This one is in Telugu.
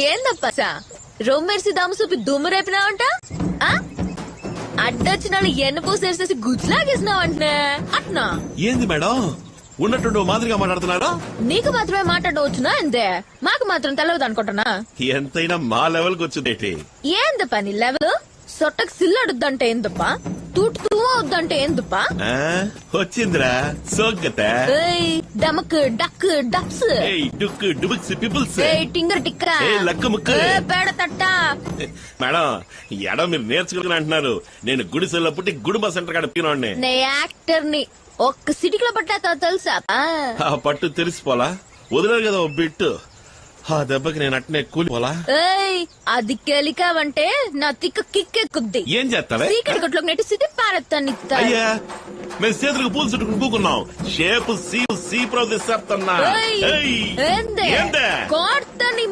ఏందప్పా రొమ్మెర్సి దమ్ము చూపి దుమ్ము రేపినావంట అడ్డొచ్చిన వాళ్ళు ఎన్న పూసేసేసి గుజ్జులాగేసినావంటే అట్నా ఏంది మేడం ఉన్నట్టు మాదిరిగా మాట్లాడుతున్నారా? నీకు మాత్రమే మాట్లాడవచ్చునా అంతే మాకు మాత్రం తెలవదు అనుకుంటున్నా. ఎంతైనా మా లెవెల్ కి వచ్చిందేటి. ఏందప్పా నీ లెవెల్? సొట్టకు సిల్లడుద్దంటే ఏందప్పా, తూటు వద్దంటే ఏందప్పా? వచ్చిందిరా సోగ్గత. డమక్ డక్ డక్స్ డుక్ డుబుక్స్ పీపుల్స్ టింగర్ టిక్కరా లక్క ముక్క పేడ తట్ట. మేడం ఎడ మీరు నేర్చుకుని అంటున్నారు. నేను గుడిసెల్లో పుట్టి గుడుంబ సెంటర్ కాడ పీనోడిని. నే యాక్టర్ ని ఒక్క సిటీలో పట్టా తెలుసా? ఆ పట్టు తెలిసిపోలా వదిలేరు కదా ఓ బిట్టు. ఆ దెబ్బకి నేను అట్నే కూలిపోలా. అది కెలికావంటే నా తిక్క కిక్కెక్కుద్ది. ఏం చేస్తావే? సీకటి కొట్లోకి నెట్టి సిటీ పారెత్తాను. అయ్యా మేము చేతులకు పూలు చుట్టుకుని కూకున్నాం. Shape see ప్రవదిస్తున్నా. కోర్త నీ